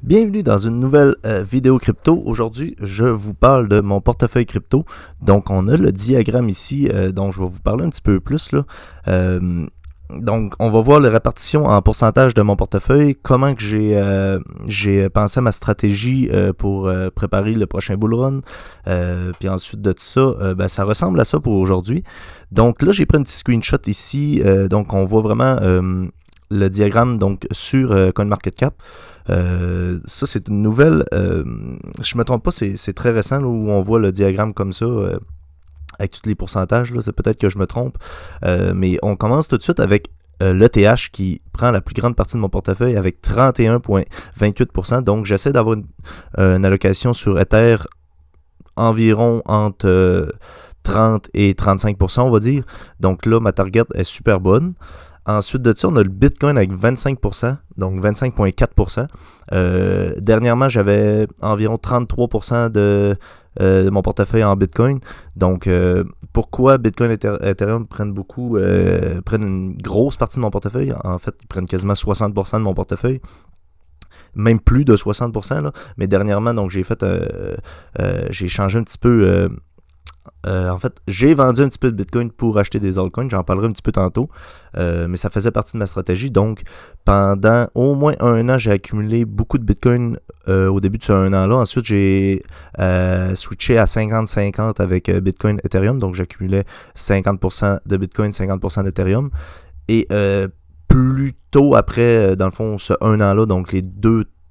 Bienvenue dans une nouvelle vidéo crypto. Aujourd'hui, je vous parle de mon portefeuille crypto. Donc, on a le diagramme ici, dont je vais vous parler un petit peu plus, là. Donc, on va voir la répartition en pourcentage de mon portefeuille, comment que j'ai pensé à ma stratégie pour préparer le prochain bull run. Puis ensuite de ça, ça ressemble à ça pour aujourd'hui. Donc là, j'ai pris un petit screenshot ici. Donc, on voit vraiment le diagramme donc sur CoinMarketCap. Ça, c'est une nouvelle. Je me trompe pas, c'est très récent là, où on voit le diagramme comme ça. Avec tous les pourcentages, là, c'est peut-être que je me trompe. Mais on commence tout de suite avec l'ETH qui prend la plus grande partie de mon portefeuille avec 31,28%. Donc, j'essaie d'avoir une allocation sur Ether environ entre 30 et 35%, on va dire. Donc là, ma target est super bonne. Ensuite de ça, on a le Bitcoin avec 25%, donc 25,4%. Dernièrement, j'avais environ 33% de mon portefeuille en Bitcoin. Donc, pourquoi Bitcoin et Ethereum prennent une grosse partie de mon portefeuille? En fait, ils prennent quasiment 60% de mon portefeuille. Même plus de 60%, là. Mais dernièrement, donc j'ai changé un petit peu. En fait, j'ai vendu un petit peu de Bitcoin pour acheter des altcoins. J'en parlerai un petit peu tantôt. Mais ça faisait partie de ma stratégie. Donc, pendant au moins un an, j'ai accumulé beaucoup de Bitcoin au début de ce un an-là. Ensuite, j'ai switché à 50-50 avec Bitcoin Ethereum. Donc, j'accumulais 50% de Bitcoin, 50% d'Ethereum. Et plus tôt après, dans le fond, ce un an-là, donc les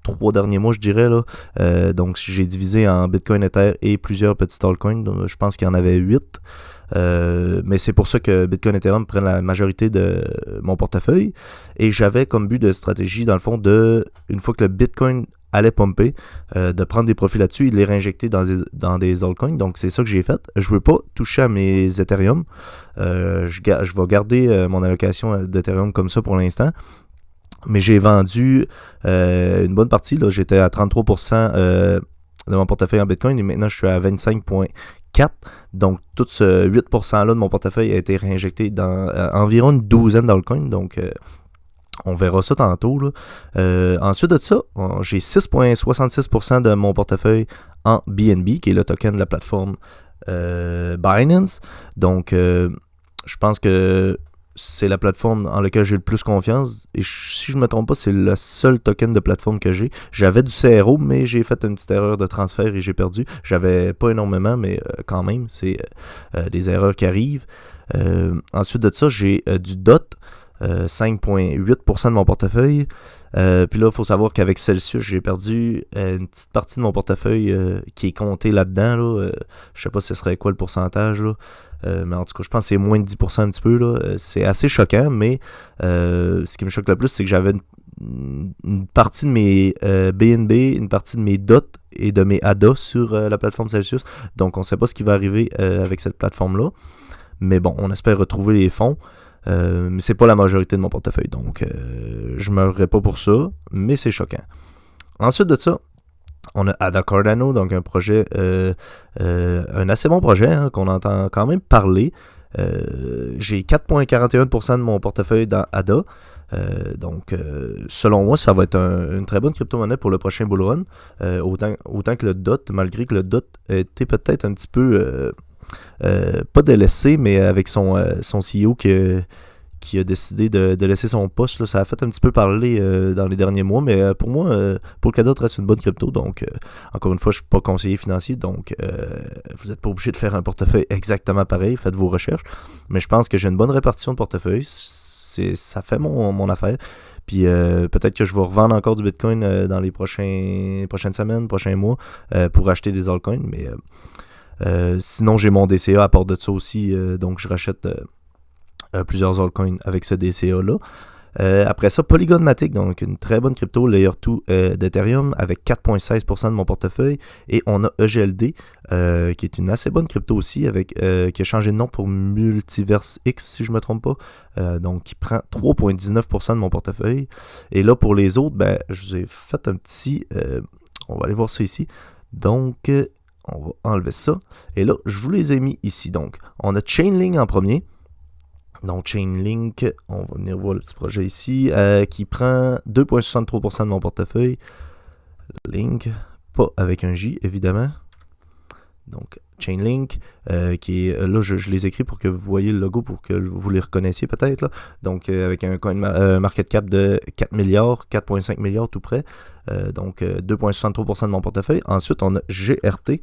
3 derniers mois, je dirais, là. Donc, j'ai divisé en Bitcoin, Ether et plusieurs petits altcoins. Donc, je pense qu'il y en avait 8. Mais c'est pour ça que Bitcoin et Ethereum prennent la majorité de mon portefeuille. Et j'avais comme but de stratégie, dans le fond, une fois que le Bitcoin allait pumper, de prendre des profits là-dessus et de les réinjecter dans des altcoins. Donc, c'est ça que j'ai fait. Je ne veux pas toucher à mes Ethereum. Je vais garder mon allocation d'Ethereum comme ça pour l'instant. Mais j'ai vendu une bonne partie. Là. J'étais à 33% de mon portefeuille en Bitcoin et maintenant je suis à 25,4%. Donc tout ce 8%-là de mon portefeuille a été réinjecté dans environ une douzaine d'altcoins. Donc on verra ça tantôt. Là. Ensuite de ça, j'ai 6,66% de mon portefeuille en BNB, qui est le token de la plateforme Binance. Donc je pense que c'est la plateforme en laquelle j'ai le plus confiance. Et si je ne me trompe pas, c'est le seul token de plateforme que j'ai. J'avais du CRO, mais j'ai fait une petite erreur de transfert et j'ai perdu. J'avais pas énormément, mais quand même, c'est des erreurs qui arrivent. Ensuite de ça, j'ai du DOT, 5,8% de mon portefeuille. Puis là, il faut savoir qu'avec Celsius, j'ai perdu une petite partie de mon portefeuille qui est comptée là-dedans. Là. Je sais pas ce serait quoi le pourcentage. Là. Mais en tout cas, je pense que c'est moins de 10% un petit peu. Là. C'est assez choquant, mais ce qui me choque le plus, c'est que j'avais une partie de mes BNB, une partie de mes DOT et de mes ADA sur la plateforme Celsius. Donc, on ne sait pas ce qui va arriver avec cette plateforme-là. Mais bon, on espère retrouver les fonds. Mais c'est pas la majorité de mon portefeuille. Donc, je ne meurerai pas pour ça, mais c'est choquant. Ensuite de ça, on a Ada Cardano, donc un projet, un assez bon projet hein, qu'on entend quand même parler. J'ai 4,41% de mon portefeuille dans ADA. Donc, selon moi, ça va être une très bonne crypto-monnaie pour le prochain bull run. Autant que le DOT, malgré que le DOT était peut-être un petit peu, pas délaissé, mais avec son CEO qui a décidé de laisser son poste. Là, ça a fait un petit peu parler dans les derniers mois, mais pour moi, Polkadot reste une bonne crypto. Donc, encore une fois, je ne suis pas conseiller financier, donc vous n'êtes pas obligé de faire un portefeuille exactement pareil. Faites vos recherches. Mais je pense que j'ai une bonne répartition de portefeuille. Ça fait mon affaire. Puis peut-être que je vais revendre encore du Bitcoin dans les prochaines semaines, prochains mois, pour acheter des altcoins. Mais sinon, j'ai mon DCA à part de ça aussi. Donc, je rachète plusieurs altcoins avec ce DCA-là. Après ça, Polygon Matic, donc une très bonne crypto, Layer 2 d'Ethereum avec 4,16% de mon portefeuille. Et on a EGLD, qui est une assez bonne crypto aussi, qui a changé de nom pour Multiverse X, si je ne me trompe pas. Donc, qui prend 3,19% de mon portefeuille. Et là, pour les autres, je vous ai fait un petit... on va aller voir ça ici. Donc, on va enlever ça. Et là, je vous les ai mis ici. Donc, on a Chainlink en premier. Donc, Chainlink, on va venir voir le petit projet ici, qui prend 2,63% de mon portefeuille. Link, pas avec un J, évidemment. Donc, Chainlink, qui est là, je les écris pour que vous voyez le logo, pour que vous les reconnaissiez peut-être. Là. Donc, avec un coin market cap de 4 milliards, 4,5 milliards tout près. Donc, 2,63% de mon portefeuille. Ensuite, on a GRT,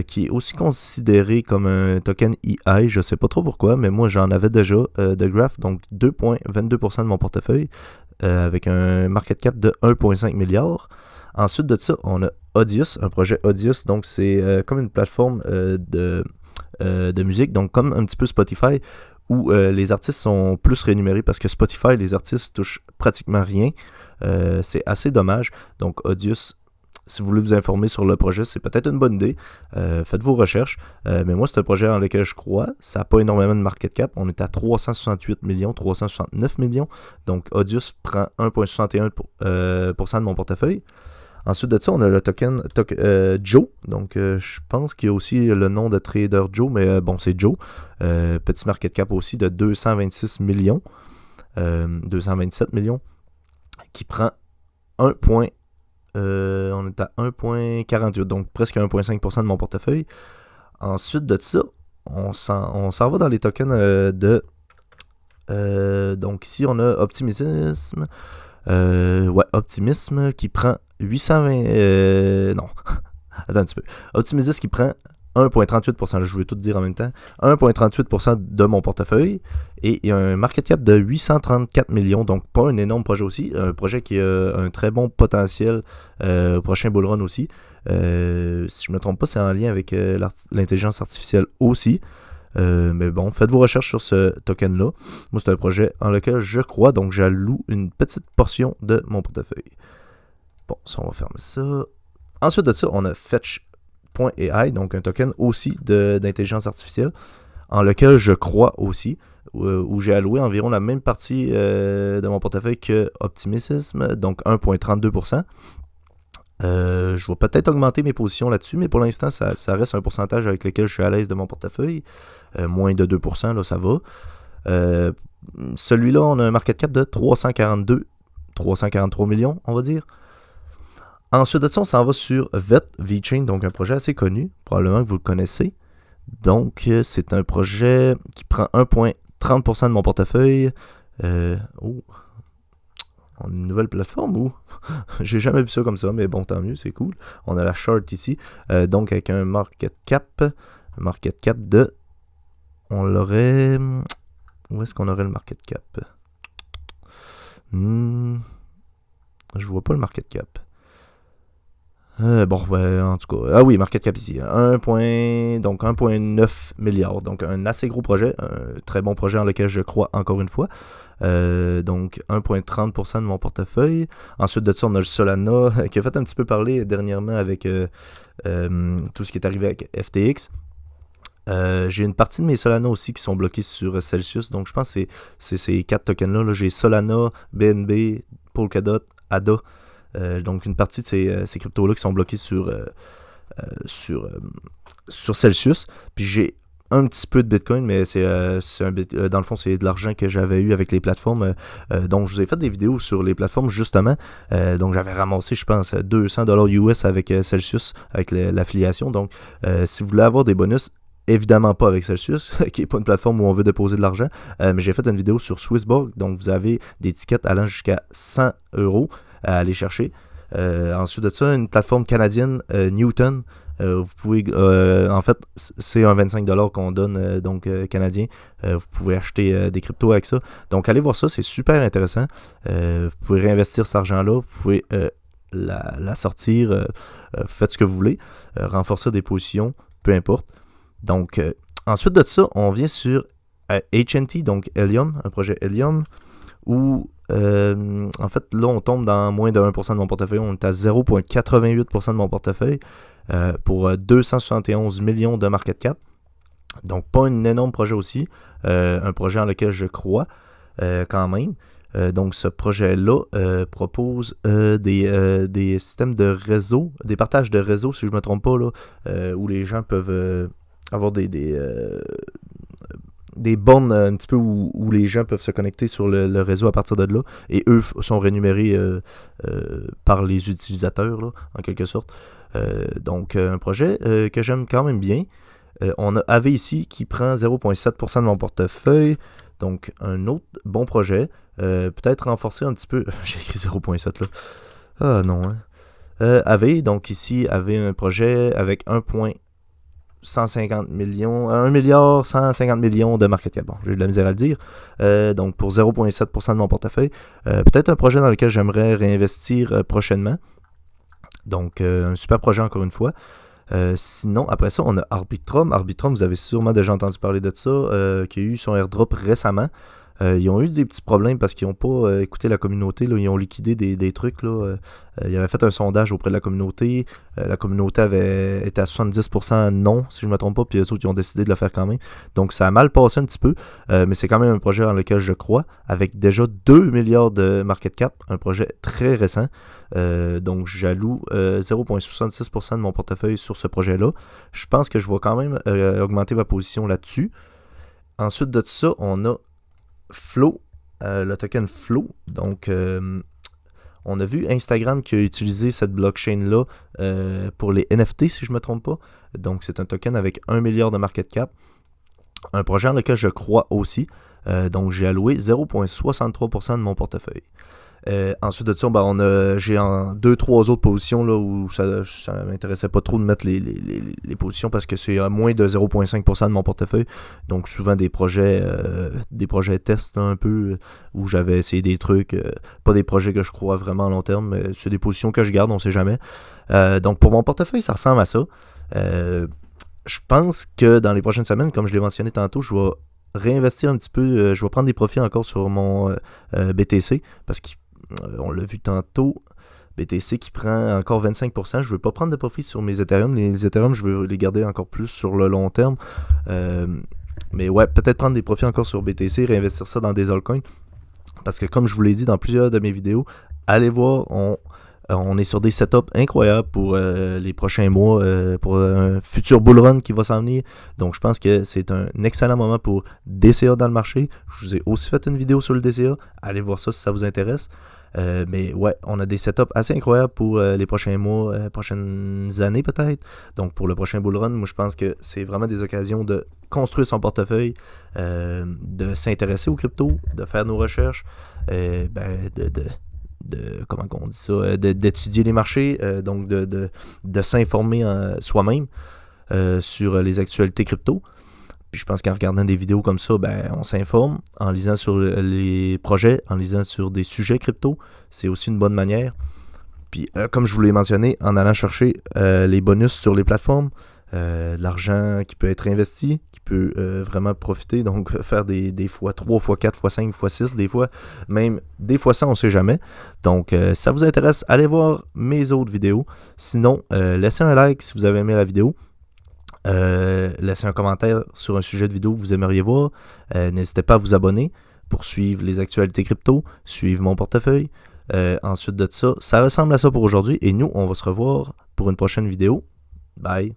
qui est aussi considéré comme un token EI. Je ne sais pas trop pourquoi, mais moi, j'en avais déjà de Graph. Donc, 2,22% de mon portefeuille, avec un market cap de 1,5 milliard. Ensuite de ça, on a Audius, un projet Audius, donc c'est comme une plateforme de musique, donc comme un petit peu Spotify, où les artistes sont plus rémunérés parce que Spotify, les artistes touchent pratiquement rien. C'est assez dommage. Donc Audius, si vous voulez vous informer sur le projet, c'est peut-être une bonne idée. Faites vos recherches. Mais moi, c'est un projet dans lequel je crois. Ça n'a pas énormément de market cap. On est à 368 millions, 369 millions. Donc Audius prend 1,61% de mon portefeuille. Ensuite de ça, on a le token Joe. Donc, je pense qu'il y a aussi le nom de Trader Joe, mais bon, c'est Joe. Petit market cap aussi de 226 millions. 227 millions. Qui prend 1. On est à 1,48, donc presque 1,5% de mon portefeuille. Ensuite de ça, on s'en va dans les tokens donc ici, on a Optimism. Optimism qui prend 820... non, attends un petit peu. Optimism qui prend 1,38%, je voulais tout dire en même temps, 1,38% de mon portefeuille, et il y a un market cap de 834 millions, donc pas un énorme projet aussi, un projet qui a un très bon potentiel au prochain bull run aussi. Si je ne me trompe pas, c'est en lien avec l'intelligence artificielle aussi. Mais bon, faites vos recherches sur ce token-là. Moi, c'est un projet en lequel je crois, donc j'alloue une petite portion de mon portefeuille. Bon, ça, on va fermer ça. Ensuite de ça, on a Fetch.ai, donc un token aussi d'intelligence artificielle, en lequel je crois aussi, où j'ai alloué environ la même partie de mon portefeuille que Optimism, donc 1,32%. Je vais peut-être augmenter mes positions là-dessus, mais pour l'instant, ça reste un pourcentage avec lequel je suis à l'aise de mon portefeuille. Moins de 2%, là, ça va. Celui-là, on a un market cap de 343 millions, on va dire. Ensuite de ça, on s'en va sur VeChain, donc un projet assez connu, probablement que vous le connaissez. Donc, c'est un projet qui prend 1,30% de mon portefeuille. On a une nouvelle plateforme ou j'ai jamais vu ça comme ça, mais bon, tant mieux, c'est cool. On a la chart ici, donc avec un market cap de... On l'aurait... Où est-ce qu'on aurait le market cap? Je vois pas le market cap. En tout cas, ah oui, market cap ici, donc 1,9 milliard, donc un assez gros projet, un très bon projet dans lequel je crois encore une fois. Donc 1,30% de mon portefeuille. Ensuite de ça, on a le Solana qui a fait un petit peu parler dernièrement avec tout ce qui est arrivé avec FTX. J'ai une partie de mes Solana aussi qui sont bloqués sur Celsius, donc je pense que c'est ces 4 tokens-là. Là. J'ai Solana, BNB, Polkadot, ADA. Donc une partie de ces cryptos-là qui sont bloqués sur Celsius. Puis j'ai un petit peu de Bitcoin, mais dans le fond, c'est de l'argent que j'avais eu avec les plateformes. Donc, je vous ai fait des vidéos sur les plateformes, justement. Donc, j'avais ramassé, je pense, $200 US avec Celsius, avec l'affiliation. Donc, si vous voulez avoir des bonus, évidemment pas avec Celsius, qui n'est pas une plateforme où on veut déposer de l'argent. Mais j'ai fait une vidéo sur Swissborg. Donc, vous avez des tickets allant jusqu'à 100€ à aller chercher. Ensuite de ça, une plateforme canadienne, Newton. Vous pouvez, en fait, c'est un 25$ qu'on donne, canadien. Vous pouvez acheter des cryptos avec ça. Donc, allez voir ça, c'est super intéressant. Vous pouvez réinvestir cet argent-là. Vous pouvez la sortir. Faites ce que vous voulez. Renforcer des positions, peu importe. Donc, ensuite de ça, on vient sur HNT, donc Helium, un projet Helium, où en fait, là, on tombe dans moins de 1% de mon portefeuille. On est à 0,88% de mon portefeuille pour 271 millions de market cap. Donc, pas un énorme projet aussi. Un projet dans lequel je crois quand même. Donc, ce projet-là propose des systèmes de réseau, des partages de réseau, si je ne me trompe pas, là, où les gens peuvent avoir des bornes un petit peu où les gens peuvent se connecter sur le réseau à partir de là. Et eux sont rémunérés par les utilisateurs, là, en quelque sorte. Donc, un projet que j'aime quand même bien. On a AV ici qui prend 0,7% de mon portefeuille. Donc, un autre bon projet. Peut-être renforcer un petit peu. J'ai écrit 0,7 là. Ah non, hein. AV, donc ici, AV un projet avec 1,150 millions, 1 milliard 150 millions de market cap. Bon, j'ai de la misère à le dire. Donc, pour 0,7% de mon portefeuille. Peut-être un projet dans lequel j'aimerais réinvestir prochainement. Donc, un super projet encore une fois. Sinon, après ça, on a Arbitrum. Arbitrum, vous avez sûrement déjà entendu parler de ça, qui a eu son airdrop récemment. Ils ont eu des petits problèmes parce qu'ils n'ont pas écouté la communauté. Là. Ils ont liquidé des trucs. Là. Ils avaient fait un sondage auprès de la communauté. La communauté avait été à 70% non, si je ne me trompe pas. Puis eux autres, ils ont décidé de le faire quand même. Donc, ça a mal passé un petit peu. Mais c'est quand même un projet dans lequel je crois. Avec déjà 2 milliards de market cap. Un projet très récent. Donc, j'alloue 0,66% de mon portefeuille sur ce projet-là. Je pense que je vais quand même augmenter ma position là-dessus. Ensuite de ça, on a Flow, le token Flow. Donc, on a vu Instagram qui a utilisé cette blockchain-là pour les NFT, si je ne me trompe pas. Donc, c'est un token avec 1 milliard de market cap. Un projet dans lequel je crois aussi. Donc, j'ai alloué 0,63% de mon portefeuille. Ensuite de ça, j'ai en 2-3 autres positions là, où ça ne m'intéressait pas trop de mettre les positions parce que c'est à moins de 0,5% de mon portefeuille. Donc souvent des projets tests là, un peu où j'avais essayé des trucs, pas des projets que je crois vraiment à long terme, mais c'est des positions que je garde, on ne sait jamais. Donc pour mon portefeuille, ça ressemble à ça. Je pense que dans les prochaines semaines, comme je l'ai mentionné tantôt, je vais réinvestir un petit peu, je vais prendre des profits encore sur mon BTC parce qu'on l'a vu tantôt, BTC qui prend encore 25%. Je ne veux pas prendre de profit sur mes Ethereum. Les Ethereum, je veux les garder encore plus sur le long terme. Mais ouais, peut-être prendre des profits encore sur BTC, réinvestir ça dans des altcoins. Parce que comme je vous l'ai dit dans plusieurs de mes vidéos, allez voir, on est sur des setups incroyables pour les prochains mois, pour un futur bull run qui va s'en venir. Donc je pense que c'est un excellent moment pour DCA dans le marché. Je vous ai aussi fait une vidéo sur le DCA. Allez voir ça si ça vous intéresse. Mais ouais, on a des setups assez incroyables pour les prochains mois, prochaines années peut-être. Donc pour le prochain bull run, moi je pense que c'est vraiment des occasions de construire son portefeuille, de s'intéresser aux cryptos, de faire nos recherches, comment on dit ça, d'étudier les marchés, donc de s'informer soi-même sur les actualités crypto. Puis je pense qu'en regardant des vidéos comme ça, on s'informe. En lisant sur les projets, en lisant sur des sujets crypto, c'est aussi une bonne manière. Puis comme je vous l'ai mentionné, en allant chercher les bonus sur les plateformes, l'argent qui peut être investi, qui peut vraiment profiter, donc faire des fois 3, fois 4, fois 5, fois 6, des fois, même des fois 100, on ne sait jamais. Donc, ça vous intéresse, allez voir mes autres vidéos. Sinon, laissez un like si vous avez aimé la vidéo. Laissez un commentaire sur un sujet de vidéo que vous aimeriez voir. N'hésitez pas à vous abonner pour suivre les actualités crypto, suivre mon portefeuille. Ensuite de ça, ça ressemble à ça pour aujourd'hui. Et nous, on va se revoir pour une prochaine vidéo. Bye!